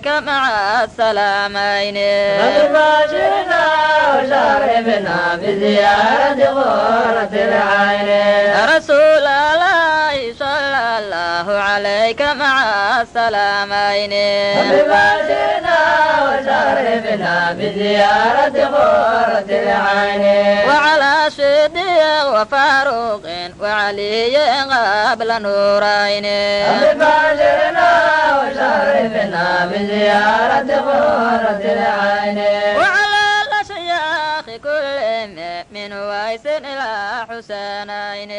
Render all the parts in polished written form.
عليك مع السلامين باشرنا وشرفنا بزيارة غورة العين رسول الله صلى الله عليك مع السلامين باشرنا وشرفنا بزيارة غورة العين وعلى صديق وفاروق وعلي قبل نورين باشرنا وشرفنا بزيارة غورة العين وعلى الأشياخ كلهم من ويس إلى حسينين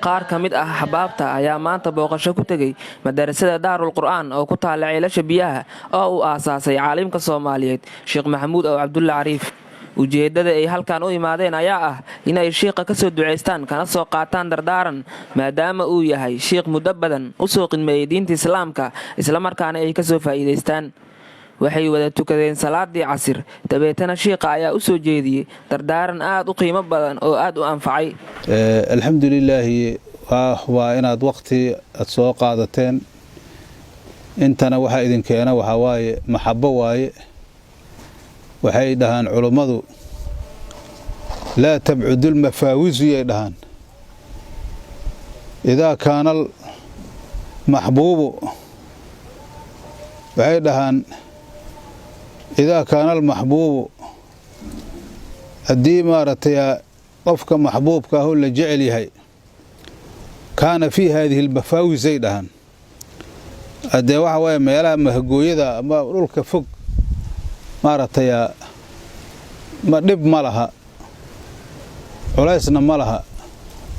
qaar ka mid ah axbaabta ayaa maanta booqasho ku tegey madarasada daarul qur'aan oo ku taalla ceelasha biyaha oo uu aasaasay caalimka Soomaaliyeed Sheekh Maxamuud oo Cabdulla Cariif. ujeedada ay halkan u imaadeen ayaa ah inay sheekha ka soo duceystaan kana soo qaataan dardaaran maadaama uu yahay sheekh muddo badan u soo qidmeeyay diinta islaamka isla markaana ay ka soo faa'iideystaan. waxay wada tukadeen salaadii casir dabeetana sheekha ayaa u soo jeediyay dardaaran aad u qiimo badan oo aad u anfacay. alxamdulillaah waa inaad waqti aad soo qaadateen intana waxa idin keena waxa waaye maxabo waaye waxay dhahaan culummadu laa tabcudul mafaawisu yay dhahaan idaa kaana maxbuubu waxay dhahaan idaa kaana almaxbuubu haddii maaragtay qofka maxbuubka ah oo la jecel yahay kaana fii haadihi almafaawis ay dhahaan haddee waxa waaye meelaha mahagooyada ama dhulka fog maaragtay ma dhib ma laha culaysna ma laha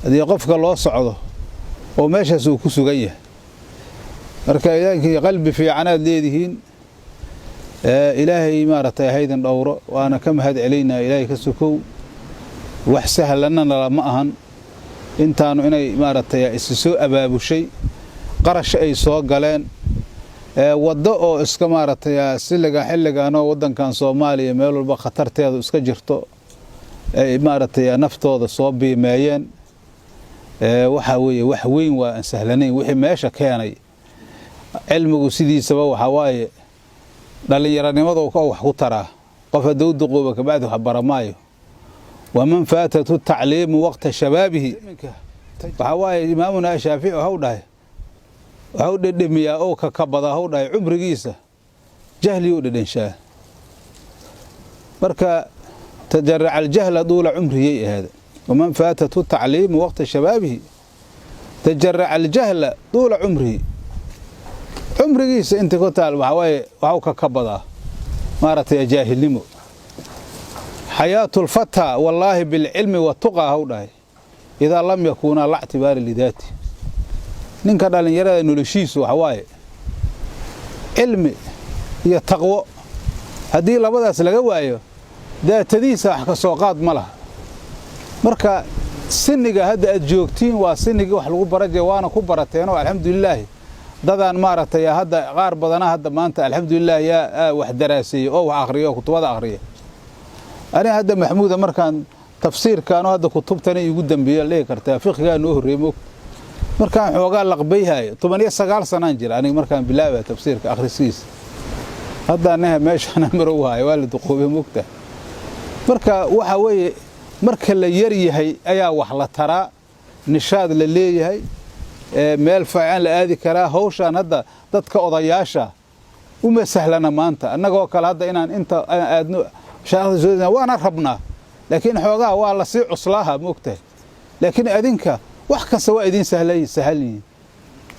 haddii qofka loo socdo oo meeshaas uu ku sugan yahay marka idaankii qalbi fiicanaad leedihiin ilaahay maaragtay haydan dhowro waana ka mahad celaynaa ilaahay ka sokow wax sahlanana lama ahan intaanu inay maaragtay isu soo abaabushay qarash ay soo galeen waddo oo iska maaragtay xilligan oo waddankan Soomaaliya meel walba khatarteedu iska jirto ay maaragtay naftooda soo biimeeyeen waxa weeye wax weyn waa aan sahlanayn wixii meesha keenay cilmigu sidiisaba waxa waaye dhalinyaranimadu ka wax ku taraa qof hadduu duqoobo ka baad wax baramaayo waman faatatu ta'liimu waqta shabaabihi waxa waaye imaamuna Shaafici waxa uu dhahay waxa dhedhemiyaa oo ka bada waxa dhahay umrigiisa jahli uu dhedhenshaa marka tajarra al-jahla dula umrihi hada waman faatatu ta'liimu waqta shabaabihi tajarra al-jahla dula umrihi umrigiisa inta ku taal waxa ka bada maaragtay jaahilnimo hayatul fata wallahi bil ilmi wa tuqa haw dhahay idaa lam yakuna la i'tibaar lidati ninka dhalinyarada noloshiisu waxa waaye ilmi iyo taqwo hadii labadaas laga waayo daatadiisa wax ka soo qaad ma laha marka siniga hadda aad joogtiin waa siniga wax lagu baraje waana ku barateen oo alxamdulillah dadaan maaragtay hadda qaar badana hadda maanta alxamdulillah yaa wax daraasay oo wax akhriyo kutubada akhriyo ani hadda Maxamuud markaan tafsiirkaan hadda kutubtani ugu dambeeyay leey kartaa fiqhiga noo horeemo markaan xoogaa laqbayhay 19 sanaan jira aniga markaan bilaabay tafsiirka akhrisiis hadda anaha meeshaan maro waay waa la duqoobay mugta marka waxa weeye marka la yar yahay ayaa wax la taraa nishaad la leeyahay meel fiican la aadi karaa hawshan hadda dadka odayaasha uma sahlana maanta annagoo kala hadda inaan inta aadno shaaqada waana rabnaa laakiin xoogaa waa la sii cuslaaha moogtay laakiin adinka wax kasta waa idin sahlan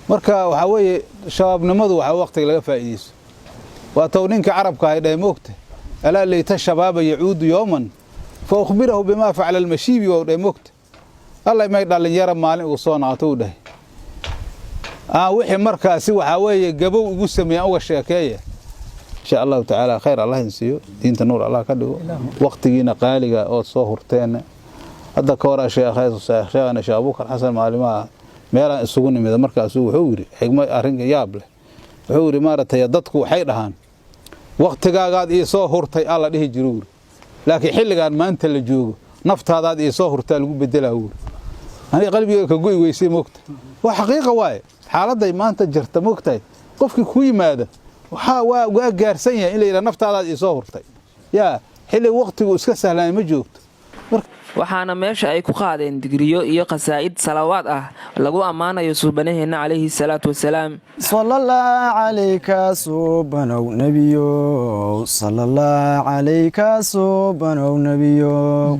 marka waxa weeye shabaabnimadu waxa waqtiga laga faa'iideysto waa tawninka carabka ay dhahay moogtay ala layta shabaaba yacuudu yawman fa ukhbirahu bima fa'ala al-mashibi wa dhahay moogtay Allah ma dhalinyaro maalin ugu soo naato u dhahay wixii markaasi waxa weeye gabow ugu sameeyay uga sheekeeya insha Allah ta'ala khayr Allah insiyo diinta nuur Allah ka dhigo waqtigiina qaaliga oo soo hurteen hadda ka hor sheekhana Sheekh Abuukar Xasan Maalimaha meelaan isugu nimid markaas wuxuu yiri xigmad arrin yaab leh wuxuu yiri maartay dadku waxay dhahaan waqtigaagaad ii soo hurtay alla dhihi jiray laakiin xilligan maanta la joogo naftaadaad ii soo hurtay lagu bedelaa ani qalbiga ka goy weysay moogta waa xaqiiqo waay xaaladay maanta jirta moogtay qofkii ku yimaada waa gaarsan yahay in la yidhaha naftaadaad ii soo hurtay yaa xilli waqtigu iska sahlaan ma joogto. waxaana meesha ay ku qaadeen digriyo iyo qasaa'id salawaad ah lagu ammaanayo suubanaheena calayhi salaatu wasalaam. sallallahu alayka subhanahu nabiyyo sallallahu alayka subhanahu nabiyyo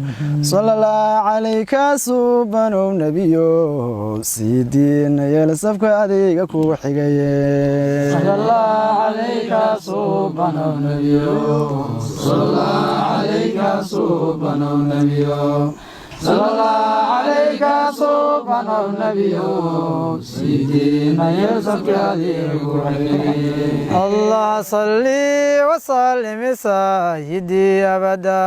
sallallahu alayka subhanahu nabiyyo sidina yeel safka adiga ku xigaye sallallahu alayka subhanahu nabiyyo sallallahu alayka subhanahu nabiyyo صلى الله عليك سبحانه النبي سيدنا يوسف الله صلي وسلم سيدي أبدا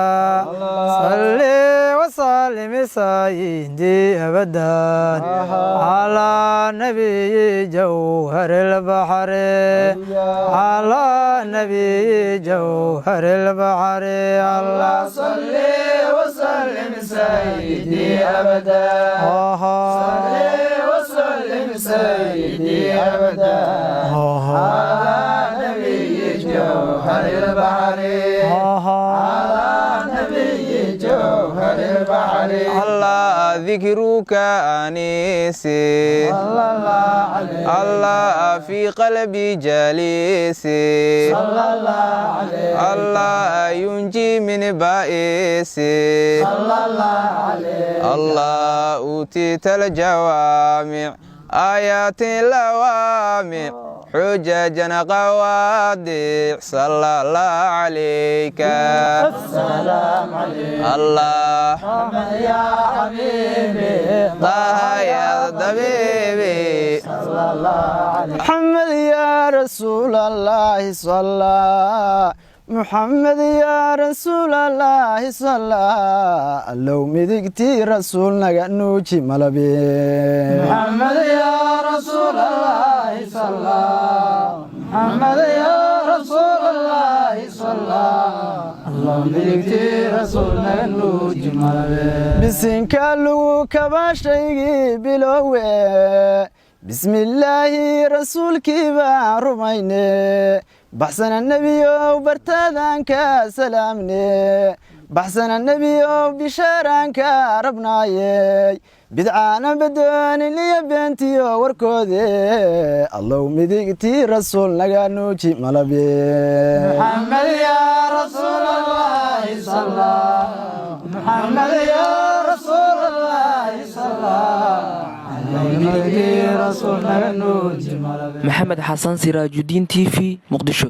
صلي وسلم سيدي أبدا على نبي جوهر البحر على نبي جوهر البحر الله صلي وسلم سيدي أبدا صلي وسلم سيدي أبدا على نبي جوهر البحر على نبي جوهر البحر الله ذكرك أنيسي الله في قلبي جليسي الله ينجي من بائسي الله أوتيت الجوامع آيات لوامع حججنا قوادع صلى الله عليك السلام عليك الله محمد يا حبيبي طه يا طبيبي صلى الله عليك محمد يا رسول الله صلى محمد يا رسول الله صلى لو مدقتي رسولنا نوجي ملبي محمد يا رسول الله صلى محمد يا رسول الله صلى لو مدقتي رسولنا نوجي ملبي بسنك لو كباشي بلوه بسم الله رسولك بارميني بحسن النبي وبرتادانك سلامني بحسن النبي وبشارانك ربناي بدعانا بدون اللي بنتي وركودي الله مديقتي رسول نغانوشي ملبي محمد يا رسول الله صلى محمد يا رسول الله صلى maxamed xasan siraajudiin TV muqdisho.